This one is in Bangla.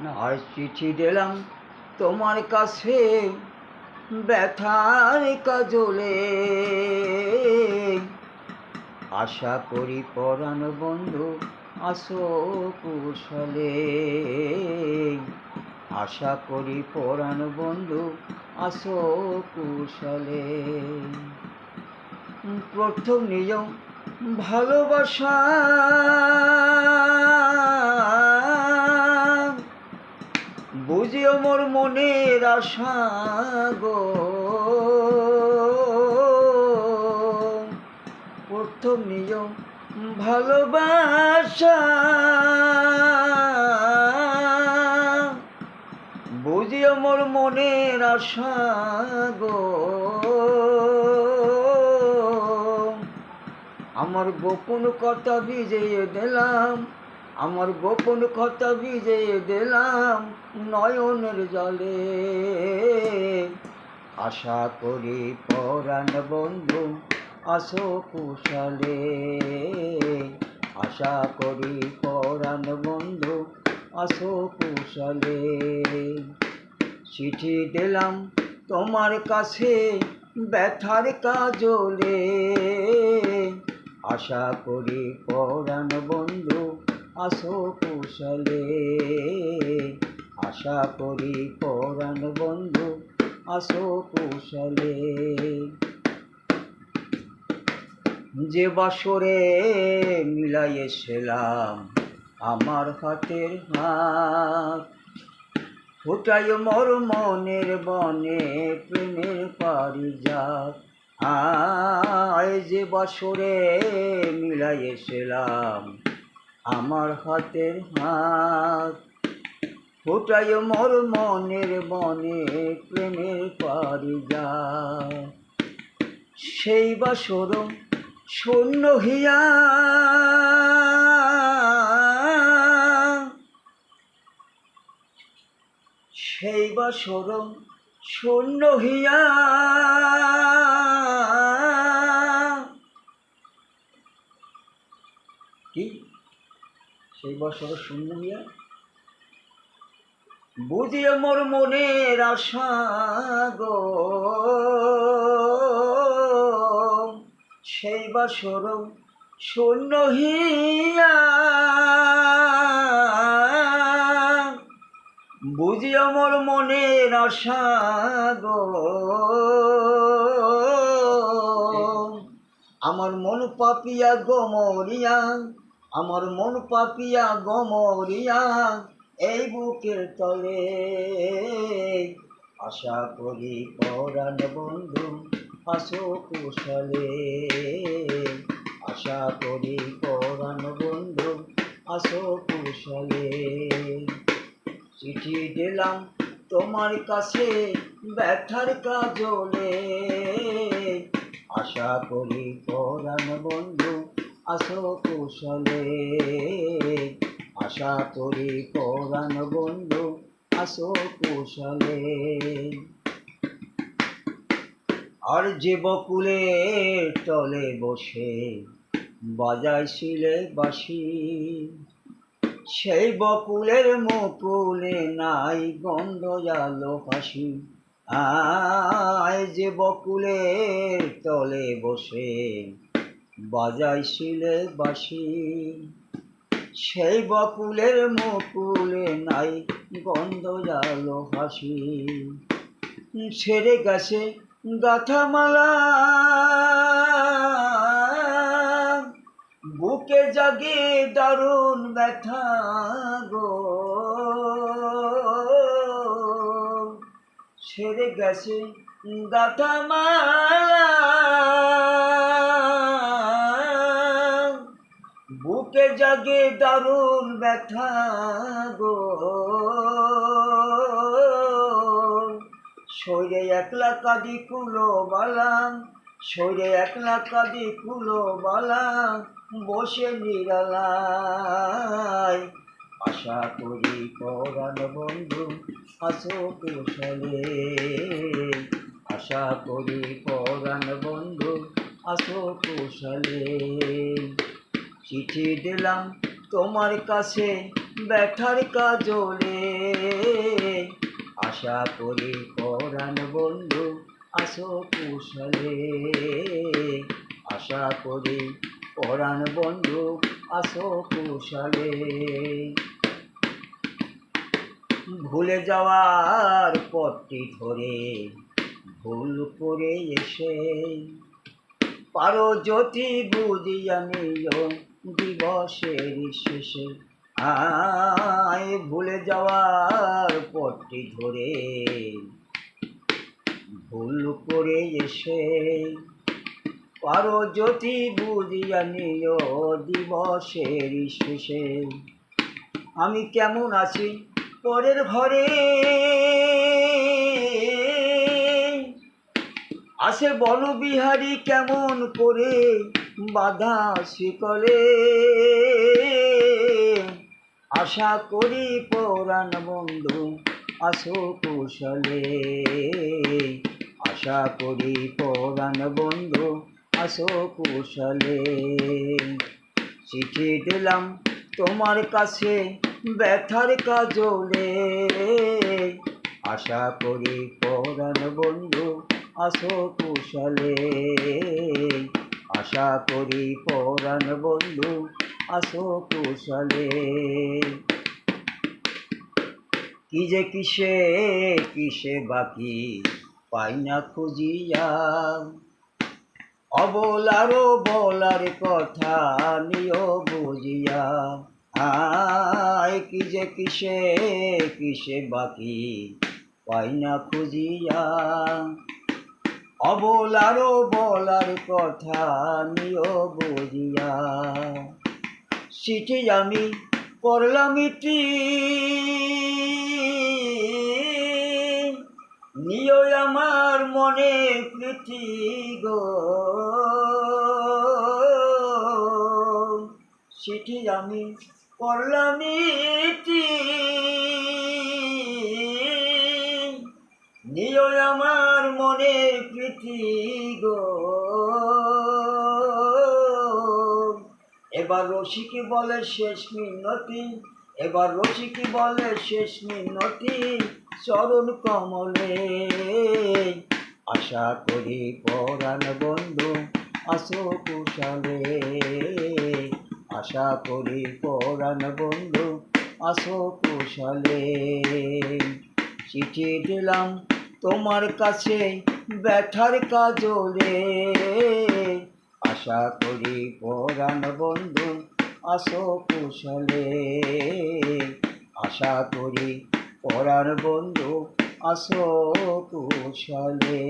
আর চিঠি দিলাম তোমার কাছে ব্যথার কাজলে, আশা করি পরাণ বন্ধু আসো কুশলে, আশা করি পরাণ বন্ধু আসো কুশলে। প্রথম নিয়ম ভালোবাসা, বুঝিও মোর মনের আশা গো। প্রথম নিয়ম ভালোবাসা, বুঝিও মোর মনের আশা গো। আমার গোপন কথা ভিজিয়ে দিলাম, আমার গোপন কথা ভিজিয়ে দিলাম নয়নের জলে, আশা করি পরাণ বন্ধু আসো কুশলে, আশা করি পরাণ বন্ধু আসো কুশলে। চিঠি দিলাম তোমার কাছে ব্যথার কাজলে, আশা করি পরাণ বন্ধু আসো কুশলে, আশা করি পরাণ বন্ধু আসো কুশলে। যে বাসরে মিলাইয়েছিলাম আমার হাতের হাত, ফুটাই মোর মনের বনে প্রেমের পারিজাত। আয় যে বাসরে মিলাইয়েছিলাম আমার হাতের হাত, ফুটাই মোর মনের বনে প্রেমের পারিজাত। সেই বাসর শূন্য হিয়া, সেই বাসর শূন্য হিয়া, কি সেই বছর শূন্য হিয়া, বুঝিয়ে মোর মনের আশা গো। সেই বছর শূন্য হিয়া, বুঝিয়ে মোর মনের আশা গো। আমার মন পাপিয়া গমরিয়া, আমার মন পাপিয়া গমরিয়া এই বুকের তলে, আশা করি পরাণ বন্ধু আসো কুশলে, আশা করি পরাণ বন্ধু আসো কুশলে। চিঠি দিলাম তোমার কাছে ব্যথার কাজলে, আশা করি পরাণ বন্ধু আসো কুশলে, আশা করি পরাণ বন্ধু আসো কুশলে। আর যে বকুলের তলে বসে বাজাইছিলে বাঁশি, সেই বকুলের মুকুলে নাই গন্ধ জালো হাসি। আয় যে বকুলের তলে বসে বাজাইছিলে বাঁশি, সেই বকুলের মুকুলে নাই গন্ধ জালো হাসি। ছেড়ে গেছে গাথামালা, বুকে জাগে দারুণ ব্যথা গো। ছেড়ে গেছে গাথামালা, বুকে জাগে দারুণ ব্যথা গো। শরীরে একলা কাঁদি কুলো বালা, শরীরে একলা কাঁদি কুলো বালা, বসে নিরালায়, আশা করি পরাণ বন্ধু আসো কুশলে, আশা করি পরাণ বন্ধু আসো কুশলে। চিঠি দিলাম তোমার কাছে ব্যথার কাজলে। আশা করি পরাণ বন্ধু আসো কুশলে। আশা করি পরাণ বন্ধু আসো কুশলে। ভুলে যাওয়ার পথটি ধরে ভুল করে এসে পারো যদি বুঝিয়া নিও দিবসের শেষে। আয় ভুলে যাওয়ার পথটি ধরে ভুল করে এসে পারো যদি বুঝিয়া নিও দিবসের শেষে। আমি কেমন আছি পরের ঘরে, আসে বনবিহারী কেমন করে বাধা শিকলে। আশা করি পরাণ বন্ধু আসো কুশলে। আশা করি পরাণ বন্ধু আসো কুশলে। চিঠি দিলাম তোমার কাছে ব্যথার কাজলে। আশা করি পরাণ বন্ধু আসো কুশলে। আশা করি পরাণ বন্ধু আসো কুশলে। কি যে কিসে কিসে বাকি পাই না খুঁজিয়া, অবলারও বলার কথা নিও বুঝিয়া। আয় কি যে কিসে কিসে বাকি পাই না খুঁজিয়া, অবলারও বলার কথা নিও বুঝিয়া। চিঠি আমি পড়লাম ইতি, নিও আমার মনে প্রীতি গো। চিঠি আমি পড়লাম ইতি, নিও আমার মনে প্রীতি গো। এবার রসিক বলে শেষ মিনতি, এবার রসিক বলে শেষ মিনতি চরণ কমলে। আশা করি পরাণ বন্ধু আসো কুশলে। আশা করি পরাণ বন্ধু আসো কুশলে। চিঠি দিলাম তোমার কাছে ব্যথার কাজলে। আশা করি পরাণ বন্ধু আসো কুশলে। আশা করি পরাণ বন্ধু আসো কুশলে।